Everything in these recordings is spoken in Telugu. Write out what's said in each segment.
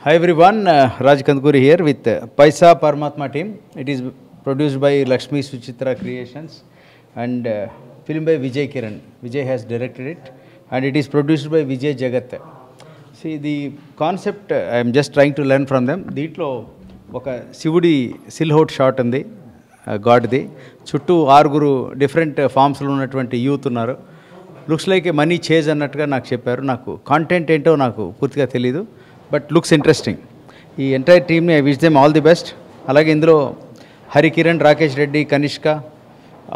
Hi everyone, Raj Kandukuri here with Paisa Paramatma team. It is produced by Lakshmi Suchitra Creations and filmed by Vijay Kiran. Vijay has directed it and it is produced by Vijay Jagat. See the concept, I am just trying to learn from them. Deetlo oka Shivudi silhouette shot undi, God di. Chuttu ఆరుగురు డిఫరెంట్ ఫామ్స్లో ఉన్నటువంటి యూత్ ఉన్నారు. లుక్స్ లైక్ ఏ మనీ చేజ్ అన్నట్టుగా నాకు చెప్పారు. నాకు కాంటెంట్ ఏంటో నాకు పూర్తిగా తెలీదు, బట్ లుక్స్ ఇంట్రెస్టింగ్. ఈ ఎంటైర్ టీమ్ని I wish them all the best. అలాగే ఇందులో హరికిరణ్, రాకేష్ రెడ్డి, కనిష్క,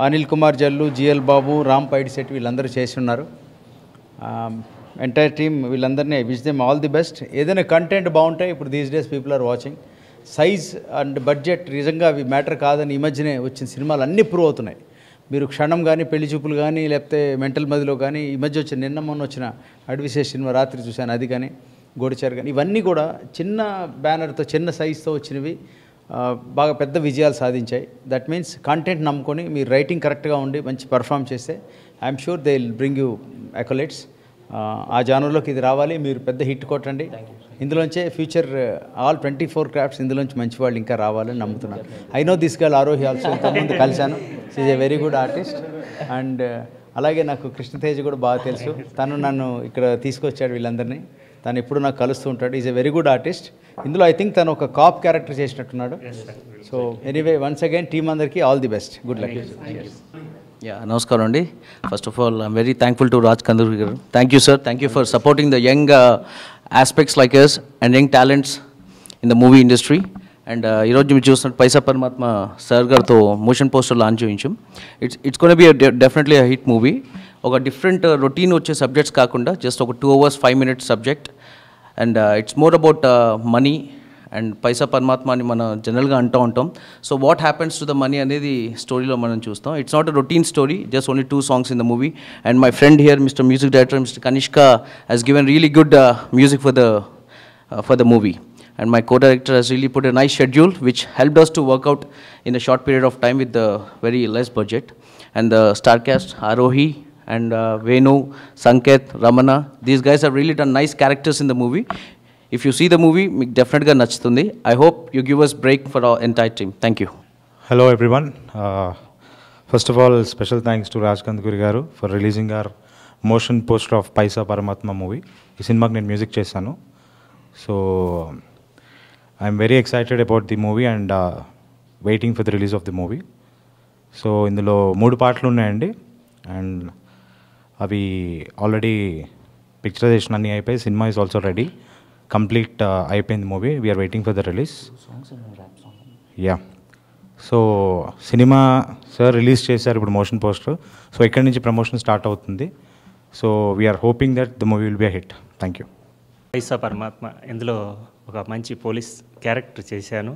అనిల్ కుమార్ జల్లు, జిఎల్ బాబు, రామ్ పైడిశెట్టి వీళ్ళందరూ చేసి ఉన్నారు. ఎంటైర్ టీమ్ వీళ్ళందరినీ I wish them all the best. ఏదైనా కంటెంట్ బాగుంటాయి. ఇప్పుడు these days people are watching. Size and budget నిజంగా అవి మ్యాటర్ కాదని ఈ మధ్యనే వచ్చిన సినిమాలు అన్నీ ప్రూవ్ అవుతున్నాయి. మీరు క్షణం కానీ, పెళ్లి చూపులు కానీ, లేకపోతే మెంటల్ మదిలో కానీ, ఈ మధ్య వచ్చిన నిన్న మొన్న వచ్చిన అడ్విశేష్ సినిమా రాత్రి చూశాను, అది కానీ గోడిచారు కానీ, ఇవన్నీ కూడా చిన్న బ్యానర్తో చిన్న సైజ్తో వచ్చినవి బాగా పెద్ద విజయాలు సాధించాయి. దట్ మీన్స్ కంటెంట్ నమ్ముకొని మీరు రైటింగ్ కరెక్ట్గా ఉండి మంచి పర్ఫామ్ చేస్తే I'm sure they will bring you accolades. ఆ జానర్లోకి ఇది రావాలి, మీరు పెద్ద హిట్ కొట్టండి. ఇందులోంచే ఫ్యూచర్ ఆల్ 24 క్రాఫ్ట్స్ ఇందులోంచి మంచి వాళ్ళు ఇంకా రావాలని నమ్ముతున్నాను. I know this girl Aarohi also, ఇంతకుముందు కలిశాను. She is a very good artist. And అలాగే నాకు కృష్ణతేజ్ కూడా బాగా తెలుసు. తను నన్ను ఇక్కడ తీసుకొచ్చాడు వీళ్ళందరినీ. తను ఎప్పుడు నాకు కలుస్తూ ఉంటాడు. Is a very good artist. ఇందులో ఐ థింక్ తను ఒక కాప్ క్యారెక్టర్ చేసినట్టున్నాడు. So anyway once again team అందరికీ all the best, good luck. నమస్కారం అండి. First of all I'm very thankful to Raj Kanduri garu. Thank you sir, thank you for supporting the young aspects like us and young talents in the movie industry. And ఈరోజు మీరు చూస్తున్నట్టు పైసా పరమాత్మ సార్ గారితో మోషన్ పోస్టర్ లాంచ్ చేయించాం. It's gonna be definitely a hit movie. ఒక డిఫరెంట్ రొటీన్ వచ్చే సబ్జెక్ట్స్ కాకుండా జస్ట్ ఒక 2 hours 5 minutes subject. And it's more about money and Paisa Paramatma అని మనం జనరల్గా అంటూ ఉంటాం. So what happens to the money అనేది స్టోరీలో మనం చూస్తాం. It's not a routine story, just only 2 songs in the movie. And my friend here mister music director mister Kanishka has given really good music for the movie. And my co-director has really put a nice schedule which helped us to work out in a short period of time with the very less budget. And the star cast, Arohi and Venu, Sanket, Ramana, these guys have really done nice characters in the movie. If you see the movie, meeku definitely ga nachutundi. I hope you give us break for our entire team. Thank you. Hello everyone. First of all, special thanks to Raj Kandukuri garu for releasing our motion poster of Paisa Paramatma movie. Ee cinema ki nenu music chesanu. So I am very excited about the movie and waiting for the release of the movie. So ఇందులో 3 పార్ట్లు ఉన్నాయండి. అండ్ అవి ఆల్రెడీ పిక్చరైజేషన్ అన్నీ అయిపోయి, సినిమా ఈజ్ ఆల్సో రెడీ, కంప్లీట్ అయిపోయింది movie. We're waiting for the release. Yeah, so సినిమా సార్ రిలీజ్ చేశారు ఇప్పుడు మోషన్ పోస్టర్. సో ఇక్కడి నుంచి ప్రమోషన్ స్టార్ట్ అవుతుంది. So we're hoping that the movie will be a hit. Thank you. Paisa Paramatma ఇందులో ఒక మంచి పోలీస్ క్యారెక్టర్ చేశాను.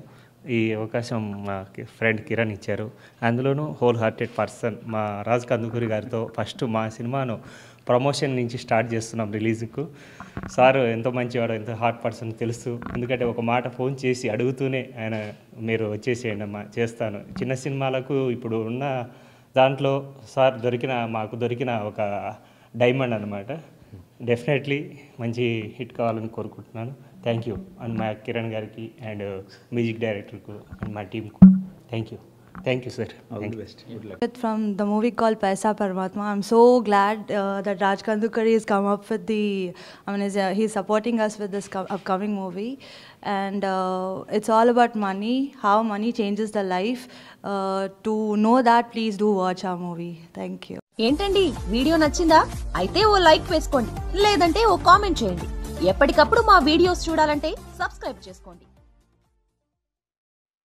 ఈ అవకాశం మా ఫ్రెండ్ కిరణ్ ఇచ్చారు. అందులోనూ హోల్ హార్టెడ్ పర్సన్ మా రాజ్ కందుకూరి గారితో ఫస్ట్ మా సినిమాను ప్రమోషన్ నుంచి స్టార్ట్ చేస్తున్నాం రిలీజ్కు. సార్ ఎంతో మంచివాడు, ఎంతో హార్ట్ పర్సన్ తెలుసు. ఎందుకంటే ఒక మాట ఫోన్ చేసి అడుగుతూనే ఆయన మీరు వచ్చేసేయండి అమ్మా చేస్తాను. చిన్న సినిమాలకు ఇప్పుడు ఉన్న దాంట్లో సార్ మాకు దొరికిన ఒక డైమండ్ అనమాట. డెఫినెట్లీ మంచి హిట్ కావాలని కోరుకుంటున్నాను. థ్యాంక్ యూ అండ్ మా కిరణ్ గారికి అండ్ మ్యూజిక్ డైరెక్టర్కు అండ్ మా టీంకు thank you. Thank you sir. All the best, good luck. From the movie called Paisa Paramatma, I'm so glad that Raj Kandukari has come up with he's supporting us with this upcoming movie, and it's all about money, how money changes the life. To know that, please do watch our movie. Thank you. ఏంటండి వీడియో నచ్చిందా? అయితే ఓ లైక్ వేసుకోండి, లేదంటే ఓ కామెంట్ చేయండి. ఎప్పటికప్పుడు మా వీడియోస్ చూడాలంటే సబ్స్క్రైబ్ చేసుకోండి.